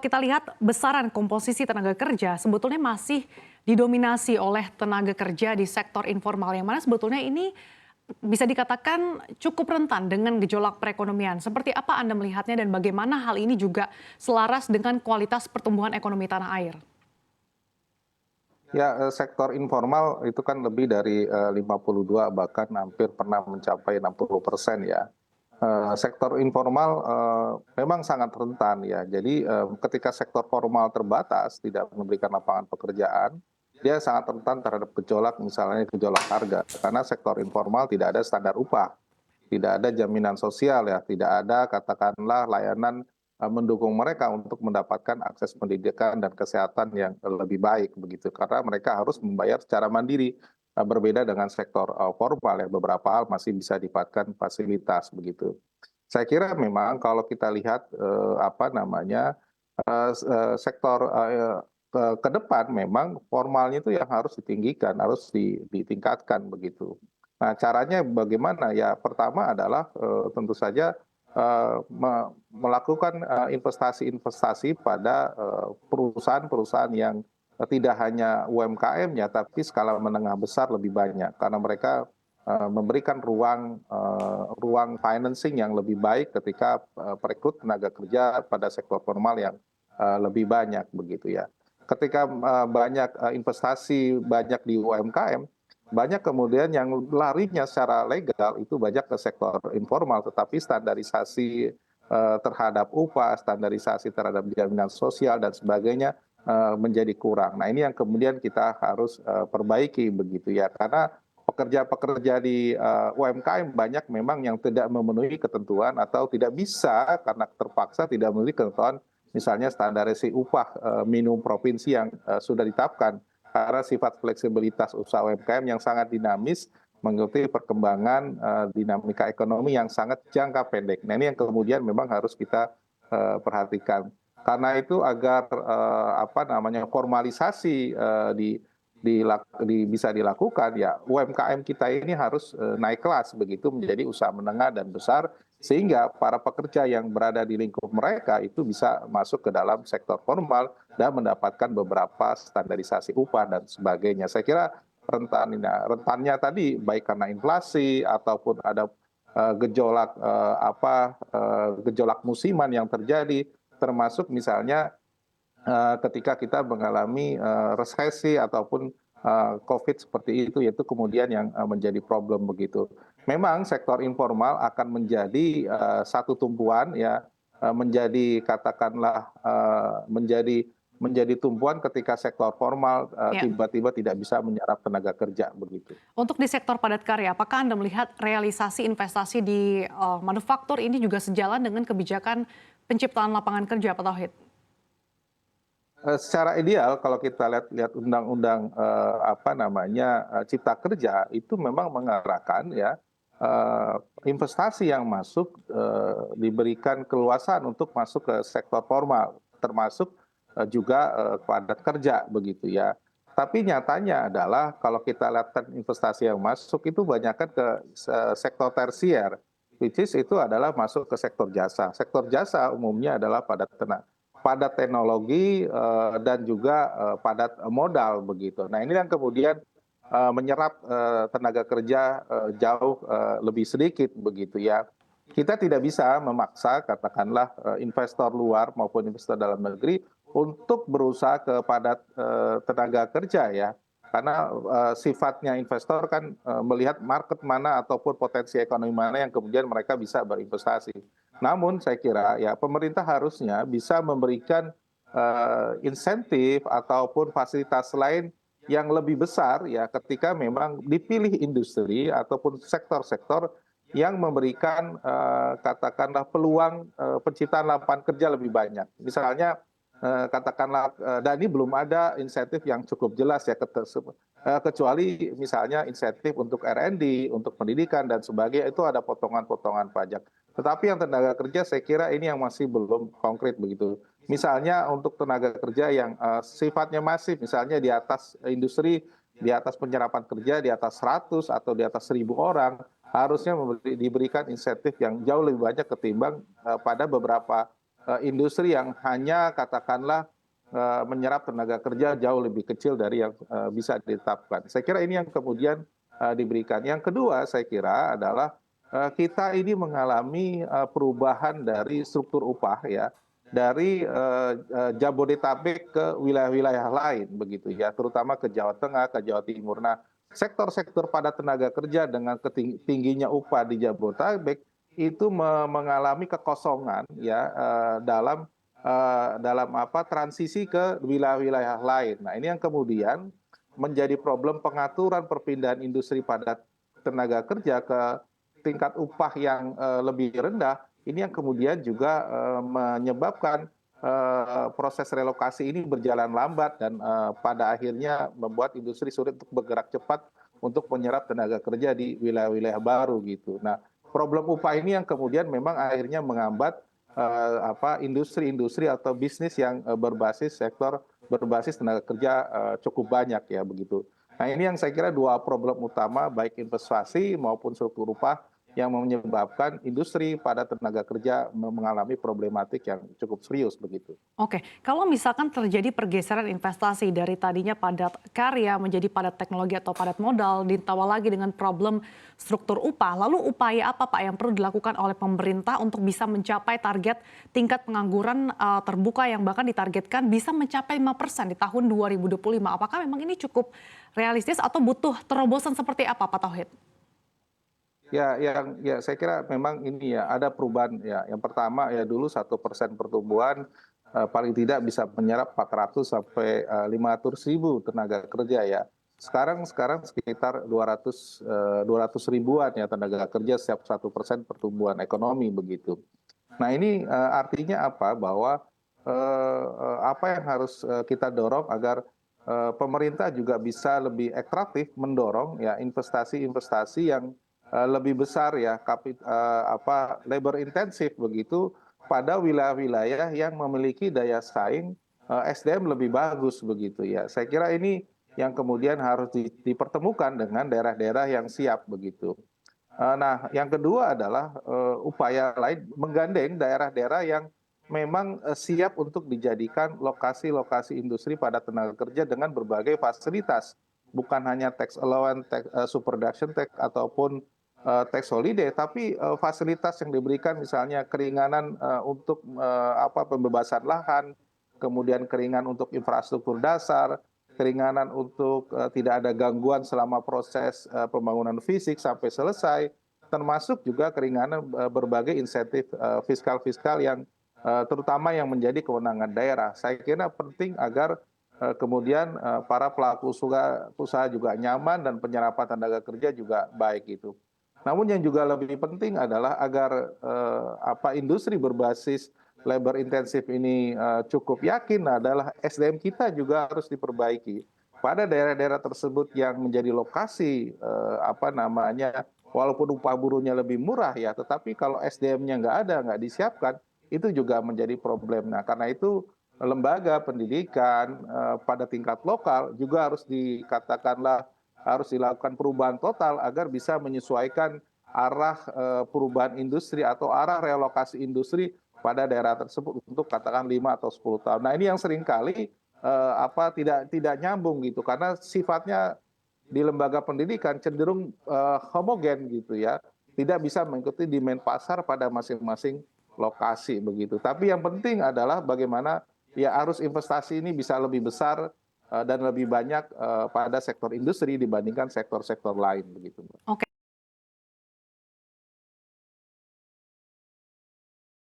kita lihat besaran komposisi tenaga kerja sebetulnya masih didominasi oleh tenaga kerja di sektor informal yang mana sebetulnya ini bisa dikatakan cukup rentan dengan gejolak perekonomian. Seperti apa Anda melihatnya dan bagaimana hal ini juga selaras dengan kualitas pertumbuhan ekonomi tanah air? Ya, sektor informal itu kan lebih dari 52 bahkan hampir pernah mencapai 60% ya. Sektor informal memang sangat rentan ya. Jadi ketika sektor formal terbatas tidak memberikan lapangan pekerjaan, dia sangat rentan terhadap gejolak misalnya gejolak harga. Karena sektor informal tidak ada standar upah, tidak ada jaminan sosial ya, tidak ada katakanlah layanan mendukung mereka untuk mendapatkan akses pendidikan dan kesehatan yang lebih baik begitu. Karena mereka harus membayar secara mandiri, berbeda dengan sektor formal yang beberapa hal masih bisa didapatkan fasilitas begitu. Saya kira memang kalau kita lihat apa namanya sektor ke depan memang formalnya itu yang harus ditinggikan, harus ditingkatkan begitu. Nah, caranya bagaimana? Ya, pertama adalah tentu saja melakukan investasi-investasi pada perusahaan-perusahaan yang tidak hanya UMKM-nya, tapi skala menengah besar lebih banyak, karena mereka memberikan ruang financing yang lebih baik ketika perekrut tenaga kerja pada sektor formal yang lebih banyak begitu ya. Ketika banyak investasi banyak di UMKM, banyak kemudian yang larinya secara legal itu banyak ke sektor informal, tetapi standarisasi terhadap upah, standarisasi terhadap jaminan sosial dan sebagainya menjadi kurang. Nah, ini yang kemudian kita harus perbaiki begitu ya, karena pekerja-pekerja di UMKM banyak memang yang tidak memenuhi ketentuan atau tidak bisa karena terpaksa tidak memenuhi ketentuan misalnya standarisasi upah minimum provinsi yang sudah ditetapkan, karena sifat fleksibilitas usaha UMKM yang sangat dinamis mengikuti perkembangan dinamika ekonomi yang sangat jangka pendek. Nah, ini yang kemudian memang harus kita perhatikan. Karena itu agar apa namanya formalisasi bisa dilakukan ya, UMKM kita ini harus naik kelas begitu menjadi usaha menengah dan besar, sehingga para pekerja yang berada di lingkup mereka itu bisa masuk ke dalam sektor formal dan mendapatkan beberapa standarisasi upah dan sebagainya. Saya kira rentannya tadi baik karena inflasi ataupun ada gejolak musiman yang terjadi, termasuk misalnya ketika kita mengalami resesi ataupun COVID seperti itu, yaitu kemudian yang menjadi problem begitu. Memang sektor informal akan menjadi satu tumpuan ya, menjadi katakanlah menjadi tumpuan ketika sektor formal Ya. tiba-tiba tidak bisa menyerap tenaga kerja begitu. Untuk di sektor padat karya, apakah Anda melihat realisasi investasi di manufaktur ini juga sejalan dengan kebijakan penciptaan lapangan kerja, Pak Tauhid? Secara ideal kalau kita lihat undang-undang apa namanya cipta kerja itu memang mengarahkan ya investasi yang masuk diberikan keluasan untuk masuk ke sektor formal, termasuk juga padat kerja begitu ya. Tapi nyatanya adalah kalau kita lihat investasi yang masuk itu banyakkan ke sektor tersier, which is itu adalah masuk ke sektor jasa. Sektor jasa umumnya adalah padat teknologi dan juga padat modal begitu. Nah, ini yang kemudian menyerap tenaga kerja jauh lebih sedikit begitu ya. Kita tidak bisa memaksa katakanlah investor luar maupun investor dalam negeri untuk berusaha ke padat tenaga kerja ya. Karena sifatnya investor kan melihat market mana ataupun potensi ekonomi mana yang kemudian mereka bisa berinvestasi. Namun saya kira ya pemerintah harusnya bisa memberikan insentif ataupun fasilitas lain yang lebih besar ya ketika memang dipilih industri ataupun sektor-sektor yang memberikan katakanlah peluang penciptaan lapangan kerja lebih banyak. Misalnya katakanlah dan ini belum ada insentif yang cukup jelas ya kecuali misalnya insentif untuk R&D, untuk pendidikan dan sebagainya itu ada potongan-potongan pajak. Tetapi yang tenaga kerja saya kira ini yang masih belum konkret begitu. Misalnya untuk tenaga kerja yang sifatnya masif, misalnya di atas industri, di atas penyerapan kerja di atas 100 atau di atas 1.000 orang, harusnya diberikan insentif yang jauh lebih banyak ketimbang pada beberapa industri yang hanya katakanlah menyerap tenaga kerja jauh lebih kecil dari yang bisa ditetapkan. Saya kira ini yang kemudian diberikan. Yang kedua saya kira adalah kita ini mengalami perubahan dari struktur upah ya, dari Jabodetabek ke wilayah-wilayah lain begitu ya, terutama ke Jawa Tengah, ke Jawa Timur. Nah, sektor-sektor padat tenaga kerja dengan tingginya upah di Jabodetabek itu mengalami kekosongan ya dalam transisi ke wilayah-wilayah lain. Nah, ini yang kemudian menjadi problem pengaturan perpindahan industri padat tenaga kerja ke tingkat upah yang lebih rendah. Ini yang kemudian juga menyebabkan proses relokasi ini berjalan lambat dan pada akhirnya membuat industri sulit untuk bergerak cepat untuk menyerap tenaga kerja di wilayah-wilayah baru gitu. Nah, problem upah ini yang kemudian memang akhirnya menghambat industri-industri atau bisnis yang berbasis tenaga kerja cukup banyak ya begitu. Nah, ini yang saya kira dua problem utama baik investasi maupun struktur upah yang menyebabkan industri pada tenaga kerja mengalami problematik yang cukup serius begitu. Oke, kalau misalkan terjadi pergeseran investasi dari tadinya padat karya menjadi padat teknologi atau padat modal, ditambah lagi dengan problem struktur upah, lalu upaya apa Pak yang perlu dilakukan oleh pemerintah untuk bisa mencapai target tingkat pengangguran terbuka yang bahkan ditargetkan bisa mencapai 5% di tahun 2025? Apakah memang ini cukup realistis atau butuh terobosan seperti apa Pak Tauhid? Ya, saya kira memang ini ya ada perubahan ya. Yang pertama ya dulu 1% pertumbuhan paling tidak bisa menyerap 400 sampai 500.000 tenaga kerja ya. Sekarang sekitar 200 ribuan ya tenaga kerja setiap 1% pertumbuhan ekonomi begitu. Nah ini artinya apa? Bahwa apa yang harus kita dorong agar pemerintah juga bisa lebih atraktif mendorong ya investasi-investasi yang lebih besar ya labor intensif begitu pada wilayah-wilayah yang memiliki daya saing SDM lebih bagus begitu ya. Saya kira ini yang kemudian harus dipertemukan dengan daerah-daerah yang siap begitu. Nah, yang kedua adalah upaya lain menggandeng daerah-daerah yang memang siap untuk dijadikan lokasi-lokasi industri pada tenaga kerja dengan berbagai fasilitas. Bukan hanya tax allowance, super production tax ataupun tax holiday, tapi fasilitas yang diberikan misalnya keringanan untuk pembebasan lahan, kemudian keringanan untuk infrastruktur dasar, keringanan untuk tidak ada gangguan selama proses pembangunan fisik sampai selesai, termasuk juga keringanan berbagai insentif fiskal-fiskal yang terutama yang menjadi kewenangan daerah. Saya kira penting agar kemudian para pelaku usaha juga nyaman dan penyerapan tenaga kerja juga baik itu. Namun yang juga lebih penting adalah agar industri berbasis labor intensif ini cukup yakin adalah SDM kita juga harus diperbaiki. Pada daerah-daerah tersebut yang menjadi lokasi walaupun upah buruhnya lebih murah ya, tetapi kalau SDM-nya nggak ada, nggak disiapkan, itu juga menjadi problem. Nah, karena itu lembaga pendidikan pada tingkat lokal juga harus dilakukan perubahan total agar bisa menyesuaikan arah perubahan industri atau arah relokasi industri pada daerah tersebut untuk katakan 5 atau 10 tahun. Nah, ini yang seringkali tidak nyambung gitu karena sifatnya di lembaga pendidikan cenderung homogen gitu ya. Tidak bisa mengikuti demand pasar pada masing-masing lokasi begitu. Tapi yang penting adalah bagaimana ya arus investasi ini bisa lebih besar dan lebih banyak pada sektor industri dibandingkan sektor-sektor lain begitu. Oke.